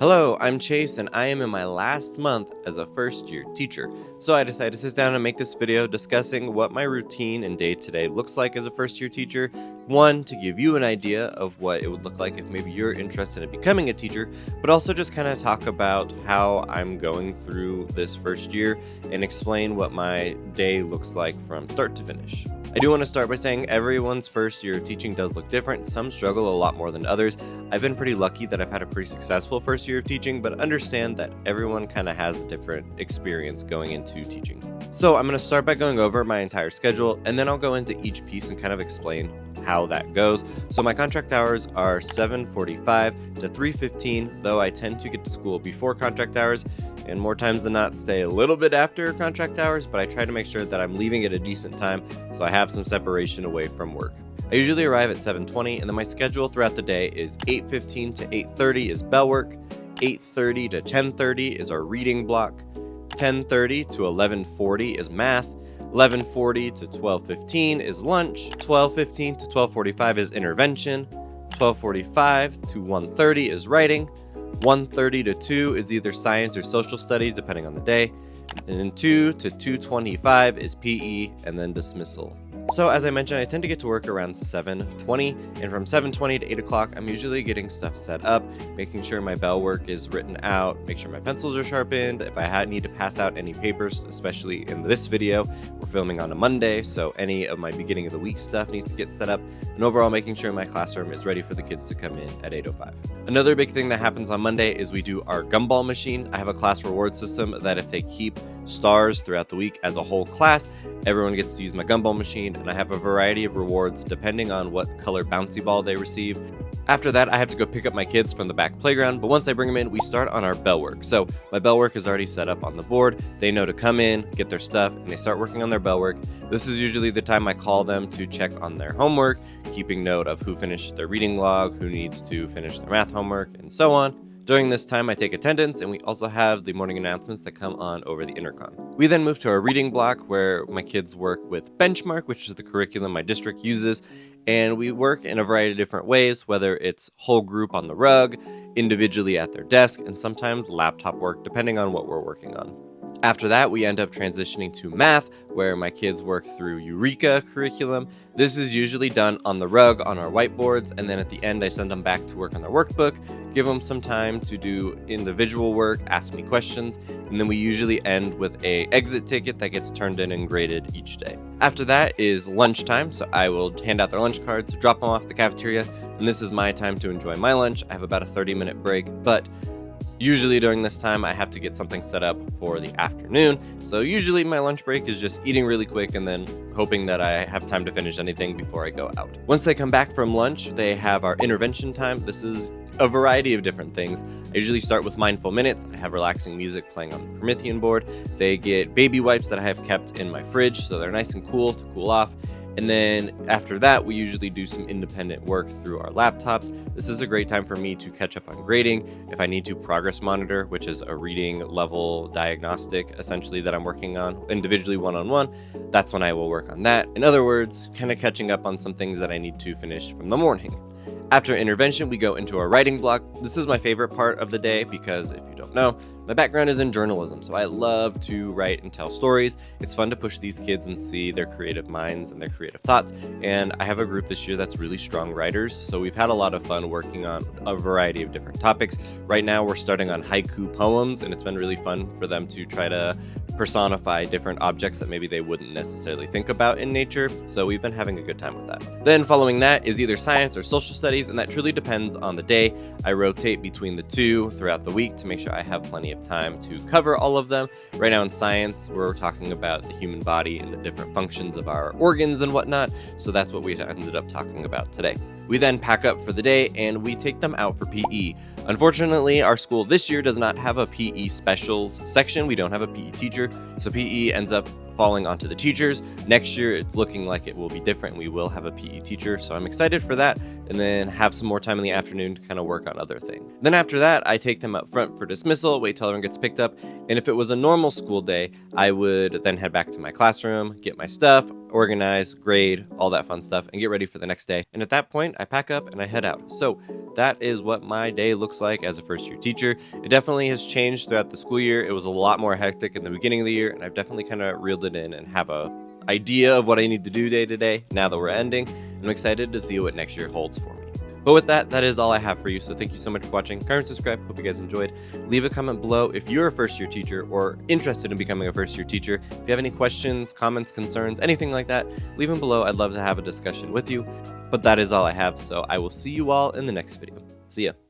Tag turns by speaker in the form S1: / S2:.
S1: Hello, I'm Chase and I am in my last month as a first year teacher. So I decided to sit down and make this video discussing what my routine and day-to-day looks like as a first year teacher. One, to give you an idea of what it would look like if maybe you're interested in becoming a teacher, but also just kind of talk about how I'm going through this first year and explain what my day looks like from start to finish. I do want to start by saying everyone's first year of teaching does look different. Some struggle a lot more than others. I've been pretty lucky that I've had a pretty successful first year of teaching, but understand that everyone kind of has a different experience going into teaching. So I'm going to start by going over my entire schedule, and then I'll go into each piece and kind of explain how that goes. So my contract hours are 7:45 to 3:15, though I tend to get to school before contract hours, and more times than not stay a little bit after contract hours, but I try to make sure that I'm leaving at a decent time so I have some separation away from work. I usually arrive at 7:20, and then my schedule throughout the day is 8:15 to 8:30 is bell work, 8:30 to 10:30 is our reading block, 10:30 to 11:40 is math, 11:40 to 12:15 is lunch, 12:15 to 12:45 is intervention, 12:45 to 1:30 is writing, 1:30 to 2 is either science or social studies depending on the day, and then 2 to 2:25 is PE, and then dismissal. So as I mentioned, I tend to get to work around 7:20, and from 7:20 to 8 o'clock, I'm usually getting stuff set up, making sure my bell work is written out, make sure my pencils are sharpened. If I need to pass out any papers, especially in this video, we're filming on a Monday, so any of my beginning of the week stuff needs to get set up, and overall making sure my classroom is ready for the kids to come in at 8:05. Another big thing that happens on Monday is we do our gumball machine. I have a class reward system that if they keep stars throughout the week as a whole class, everyone gets to use my gumball machine, and I have a variety of rewards depending on what color bouncy ball they receive. After that, I have to go pick up my kids from the back playground, but once I bring them in, we start on our bell work. So my bell work is already set up on the board. They know to come in, get their stuff, and they start working on their bell work. This is usually the time I call them to check on their homework, keeping note of who finished their reading log, who needs to finish their math homework, and so on. During this time, I take attendance, and we also have the morning announcements that come on over the intercom. We then move to our reading block where my kids work with Benchmark, which is the curriculum my district uses, and we work in a variety of different ways, whether it's whole group on the rug, individually at their desk, and sometimes laptop work, depending on what we're working on. After that, we end up transitioning to math, where my kids work through Eureka curriculum. This is usually done on the rug on our whiteboards, and then at the end I send them back to work on their workbook, give them some time to do individual work, ask me questions, and then we usually end with a exit ticket that gets turned in and graded each day. After that is lunchtime, so I will hand out their lunch cards, drop them off at the cafeteria, and this is my time to enjoy my lunch. I have about a 30-minute break, but usually during this time, I have to get something set up for the afternoon. So usually my lunch break is just eating really quick and then hoping that I have time to finish anything before I go out. Once they come back from lunch, they have our intervention time. This is a variety of different things. I usually start with mindful minutes. I have relaxing music playing on the Promethean board. They get baby wipes that I have kept in my fridge, so they're nice and cool to cool off. And then after that, we usually do some independent work through our laptops. This is a great time for me to catch up on grading. If I need to progress monitor, which is a reading level diagnostic, essentially, that I'm working on individually one-on-one, that's when I will work on that. In other words, kind of catching up on some things that I need to finish from the morning. After intervention, we go into our writing block. This is my favorite part of the day because if you don't know, my background is in journalism, so I love to write and tell stories. It's fun to push these kids and see their creative minds and their creative thoughts, and I have a group this year that's really strong writers, so we've had a lot of fun working on a variety of different topics. Right now, we're starting on haiku poems, and it's been really fun for them to try to personify different objects that maybe they wouldn't necessarily think about in nature, so we've been having a good time with that. Then following that is either science or social studies, and that truly depends on the day. I rotate between the two throughout the week to make sure I have plenty of time to cover all of them. Right now in science, we're talking about the human body and the different functions of our organs and whatnot, so that's what we ended up talking about today. We then pack up for the day and we take them out for PE. Unfortunately, our school this year does not have a PE specials section. We don't have a PE teacher, so PE ends up falling onto the teachers. Next year, it's looking like it will be different. We will have a PE teacher, so I'm excited for that, and then have some more time in the afternoon to kind of work on other things. Then after that, I take them up front for dismissal, wait till everyone gets picked up, and if it was a normal school day, I would then head back to my classroom, get my stuff, organize, grade, all that fun stuff, and get ready for the next day. And at that point, I pack up and I head out. So that is what my day looks like as a first-year teacher. It definitely has changed throughout the school year. It was a lot more hectic in the beginning of the year, and I've definitely kind of reeled it in and have a idea of what I need to do day to day now that we're ending. I'm excited to see what next year holds for me. But with that, that is all I have for you. So thank you so much for watching. Comment, subscribe. Hope you guys enjoyed. Leave a comment below if you're a first-year teacher or interested in becoming a first-year teacher. If you have any questions, comments, concerns, anything like that, leave them below. I'd love to have a discussion with you. But that is all I have. So I will see you all in the next video. See ya.